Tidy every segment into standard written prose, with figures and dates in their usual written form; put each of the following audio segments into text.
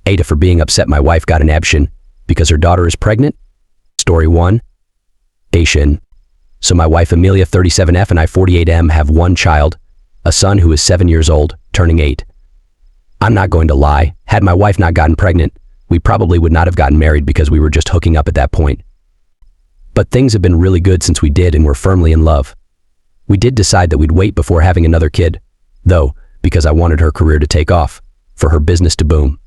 AITAH for being upset my wife got an abxtion because her daughter is pregnant. Story 1. AITAH. So my wife Amelia 37F and I 48M have one child, a son who is 7 years old, turning 8. I'm not going to lie, had my wife not gotten pregnant, we probably would not have gotten married because we were just hooking up at that point. But things have been really good since we did and we're firmly in love. We did decide that we'd wait before having another kid, though, because I wanted her career to take off, for her business to boom.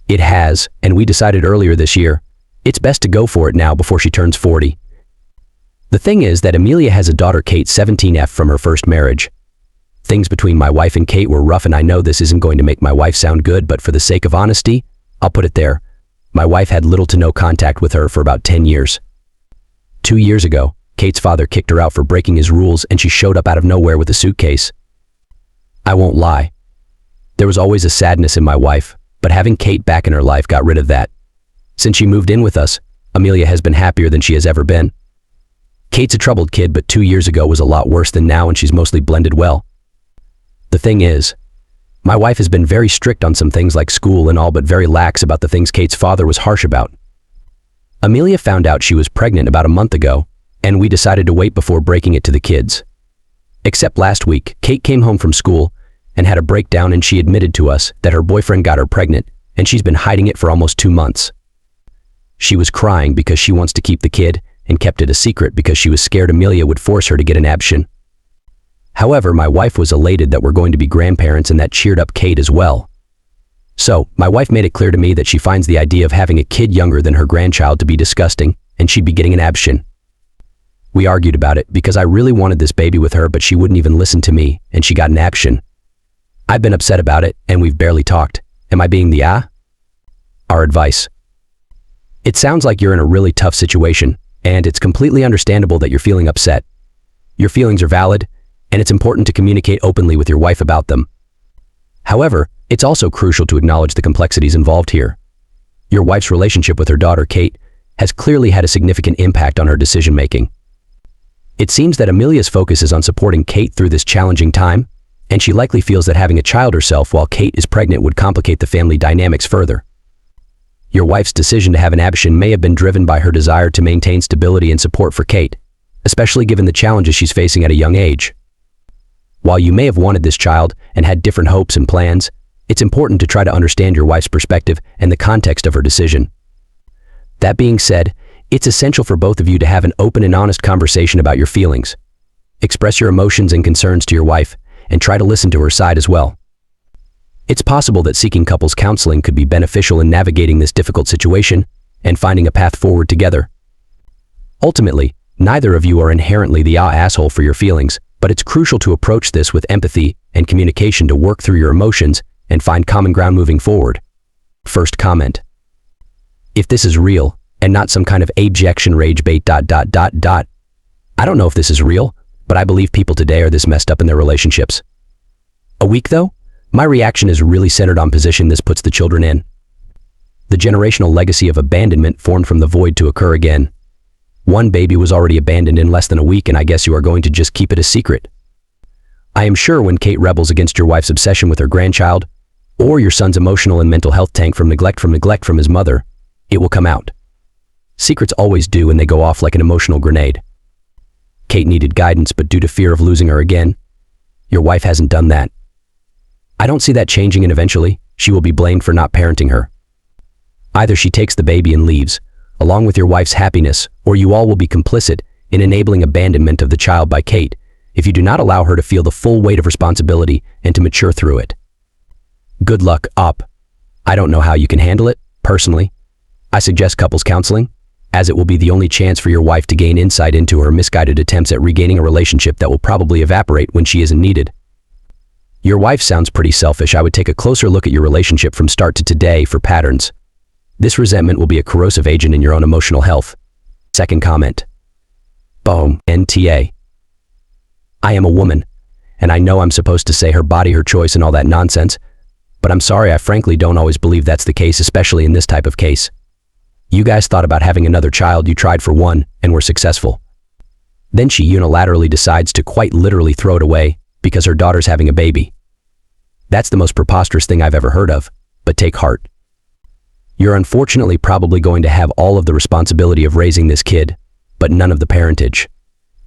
It has, and we decided earlier this year, it's best to go for it now before she turns 40. The thing is that Amelia has a daughter Kate 17F from her first marriage. Things between my wife and Kate were rough and I know this isn't going to make my wife sound good, but for the sake of honesty, I'll put it there. My wife had little to no contact with her for about 10 years. 2 years ago, Kate's father kicked her out for breaking his rules and she showed up out of nowhere with a suitcase. I won't lie. There was always a sadness in my wife, but having Kate back in her life got rid of that. Since she moved in with us, Amelia has been happier than she has ever been. Kate's a troubled kid, but 2 years ago was a lot worse than now and she's mostly blended well. The thing is, my wife has been very strict on some things like school and all, but very lax about the things Kate's father was harsh about. Amelia found out she was pregnant about a month ago, and we decided to wait before breaking it to the kids. Except last week, Kate came home from school and had a breakdown and she admitted to us that her boyfriend got her pregnant and she's been hiding it for almost 2 months. She was crying because she wants to keep the kid and kept it a secret because she was scared Amelia would force her to get an abxtion. However, my wife was elated that we're going to be grandparents and that cheered up Kate as well. So, my wife made it clear to me that she finds the idea of having a kid younger than her grandchild to be disgusting and she'd be getting an abxtion. We argued about it because I really wanted this baby with her, but she wouldn't even listen to me and she got an abxtion. I've been upset about it and we've barely talked. Am I being the Our advice. It sounds like you're in a really tough situation and it's completely understandable that you're feeling upset. Your feelings are valid and it's important to communicate openly with your wife about them. However, it's also crucial to acknowledge the complexities involved here. Your wife's relationship with her daughter Kate has clearly had a significant impact on her decision-making. It seems that Amelia's focus is on supporting Kate through this challenging time, and she likely feels that having a child herself while Kate is pregnant would complicate the family dynamics further. Your wife's decision to have an abxtion may have been driven by her desire to maintain stability and support for Kate, especially given the challenges she's facing at a young age. While you may have wanted this child and had different hopes and plans, it's important to try to understand your wife's perspective and the context of her decision. That being said, it's essential for both of you to have an open and honest conversation about your feelings. Express your emotions and concerns to your wife and try to listen to her side as well. It's possible that seeking couples counseling could be beneficial in navigating this difficult situation and finding a path forward together. Ultimately, neither of you are inherently the asshole for your feelings, but it's crucial to approach this with empathy and communication to work through your emotions and find common ground moving forward. First comment. If this is real, and not some kind of abxtion rage bait ... I don't know if this is real, but I believe people today are this messed up in their relationships. A week though, my reaction is really centered on position this puts the children in. The generational legacy of abandonment formed from the void to occur again. One baby was already abandoned in less than a week and I guess you are going to just keep it a secret. I am sure when Kate rebels against your wife's obsession with her grandchild, or your son's emotional and mental health tank from neglect from his mother, it will come out. Secrets always do and they go off like an emotional grenade. Kate needed guidance, but due to fear of losing her again, your wife hasn't done that. I don't see that changing and eventually, she will be blamed for not parenting her. Either she takes the baby and leaves, along with your wife's happiness, or you all will be complicit in enabling abandonment of the child by Kate if you do not allow her to feel the full weight of responsibility and to mature through it. Good luck, Op. I don't know how you can handle it, personally. I suggest couples counseling, as it will be the only chance for your wife to gain insight into her misguided attempts at regaining a relationship that will probably evaporate when she isn't needed. Your wife sounds pretty selfish. I would take a closer look at your relationship from start to today for patterns. This resentment will be a corrosive agent in your own emotional health. Second comment. Boom. NTA. I am a woman, and I know I'm supposed to say her body, her choice, and all that nonsense, but I'm sorry, I frankly don't always believe that's the case, especially in this type of case. You guys thought about having another child, you tried for one, and were successful. Then she unilaterally decides to quite literally throw it away because her daughter's having a baby. That's the most preposterous thing I've ever heard of, but take heart. You're unfortunately probably going to have all of the responsibility of raising this kid, but none of the parentage.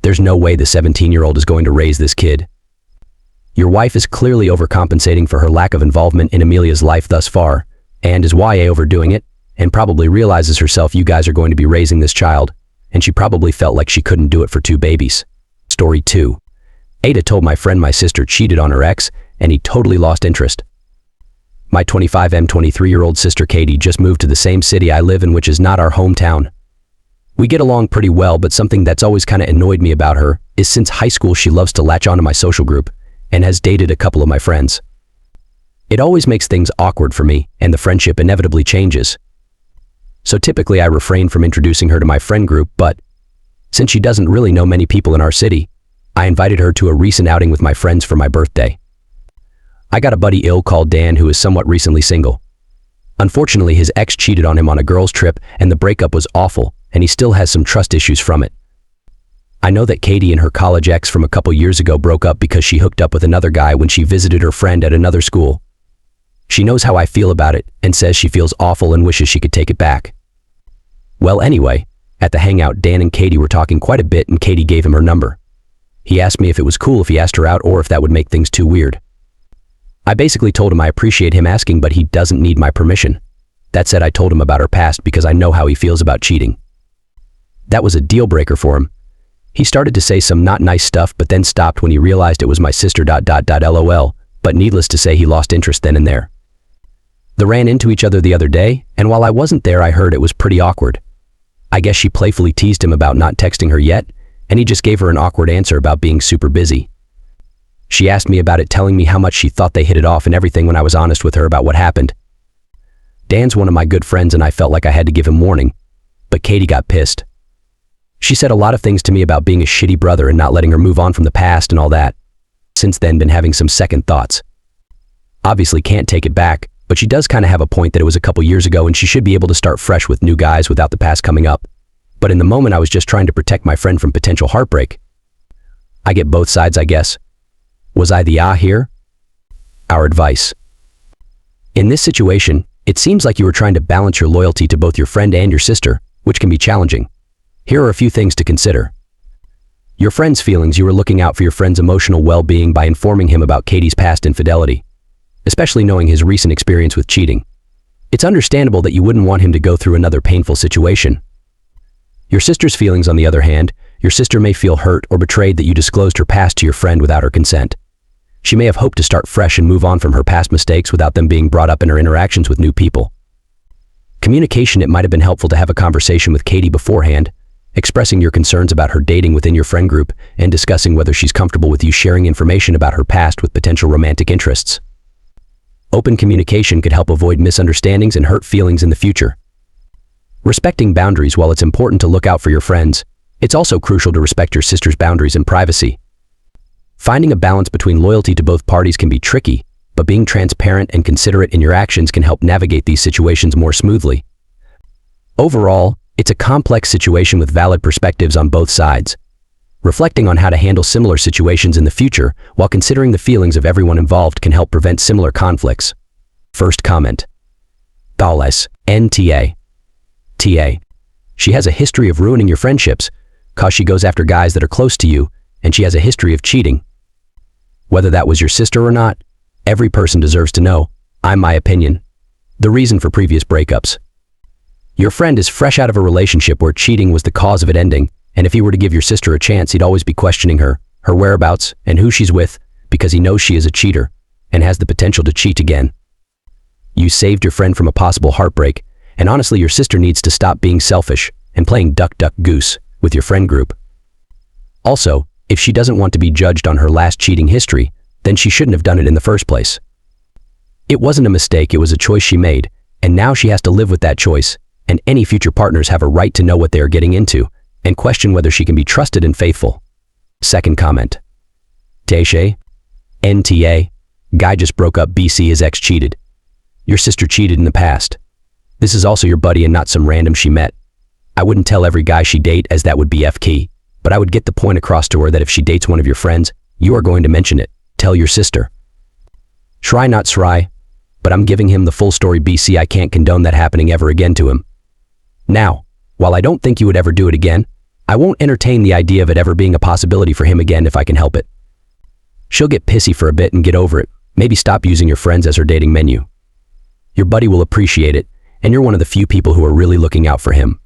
There's no way the 17-year-old is going to raise this kid. Your wife is clearly overcompensating for her lack of involvement in Amelia's life thus far, and is YA overdoing it, and probably realizes herself you guys are going to be raising this child, and she probably felt like she couldn't do it for 2 babies. Story 2. AITAH told my friend my sister cheated on her ex, and he totally lost interest. My 23-year-old sister Katie just moved to the same city I live in, which is not our hometown. We get along pretty well, but something that's always kind of annoyed me about her is since high school she loves to latch onto my social group and has dated a couple of my friends. It always makes things awkward for me, and the friendship inevitably changes. So typically I refrain from introducing her to my friend group, but since she doesn't really know many people in our city, I invited her to a recent outing with my friends for my birthday. I got a buddy ill called Dan who is somewhat recently single. Unfortunately, his ex cheated on him on a girls' trip, and the breakup was awful, and he still has some trust issues from it. I know that Katie and her college ex from a couple years ago broke up because she hooked up with another guy when she visited her friend at another school. She knows how I feel about it and says she feels awful and wishes she could take it back. Well, anyway, at the hangout, Dan and Katie were talking quite a bit, and Katie gave him her number. He asked me if it was cool if he asked her out or if that would make things too weird. I basically told him I appreciate him asking, but he doesn't need my permission. That said, I told him about her past because I know how he feels about cheating. That was a deal breaker for him. He started to say some not nice stuff, but then stopped when he realized it was my sister. LOL, but needless to say, he lost interest then and there. They ran into each other the other day, and while I wasn't there, I heard it was pretty awkward. I guess she playfully teased him about not texting her yet, and he just gave her an awkward answer about being super busy. She asked me about it, telling me how much she thought they hit it off and everything when I was honest with her about what happened. Dan's one of my good friends, and I felt like I had to give him warning, but Katie got pissed. She said a lot of things to me about being a shitty brother and not letting her move on from the past and all that. Since then, been having some second thoughts. Obviously can't take it back, but she does kind of have a point that it was a couple years ago and she should be able to start fresh with new guys without the past coming up. But in the moment, I was just trying to protect my friend from potential heartbreak. I get both sides, I guess. Was I the here? Our advice. In this situation, it seems like you were trying to balance your loyalty to both your friend and your sister, which can be challenging. Here are a few things to consider. Your friend's feelings. You were looking out for your friend's emotional well-being by informing him about Katie's past infidelity, especially knowing his recent experience with cheating. It's understandable that you wouldn't want him to go through another painful situation. Your sister's feelings, on the other hand, your sister may feel hurt or betrayed that you disclosed her past to your friend without her consent. She may have hoped to start fresh and move on from her past mistakes without them being brought up in her interactions with new people. Communication. It might have been helpful to have a conversation with Katie beforehand, expressing your concerns about her dating within your friend group and discussing whether she's comfortable with you sharing information about her past with potential romantic interests. Open communication could help avoid misunderstandings and hurt feelings in the future. Respecting boundaries. While it's important to look out for your friends, it's also crucial to respect your sister's boundaries and privacy. Finding a balance between loyalty to both parties can be tricky, but being transparent and considerate in your actions can help navigate these situations more smoothly. Overall, it's a complex situation with valid perspectives on both sides. Reflecting on how to handle similar situations in the future while considering the feelings of everyone involved can help prevent similar conflicts. First comment. Dollars. NTA. TA. She has a history of ruining your friendships, cause she goes after guys that are close to you, and she has a history of cheating. Whether that was your sister or not, every person deserves to know, my opinion, the reason for previous breakups. Your friend is fresh out of a relationship where cheating was the cause of it ending, and if he were to give your sister a chance, he'd always be questioning her whereabouts, and who she's with, because he knows she is a cheater and has the potential to cheat again. You saved your friend from a possible heartbreak, and honestly, your sister needs to stop being selfish and playing duck, duck, goose with your friend group. Also, if she doesn't want to be judged on her last cheating history, then she shouldn't have done it in the first place. It wasn't a mistake, it was a choice she made, and now she has to live with that choice, and any future partners have a right to know what they are getting into and question whether she can be trusted and faithful. Second comment. Deshe. NTA. Guy just broke up BC, his ex cheated. Your sister cheated in the past. This is also your buddy and not some random she met. I wouldn't tell every guy she date, as that would be F-key, but I would get the point across to her that if she dates one of your friends, you are going to mention it. Tell your sister. Try not try. but I'm giving him the full story. BC, I can't condone that happening ever again to him. Now, while I don't think you would ever do it again, I won't entertain the idea of it ever being a possibility for him again if I can help it. She'll get pissy for a bit and get over it. Maybe stop using your friends as her dating menu. Your buddy will appreciate it, and you're one of the few people who are really looking out for him.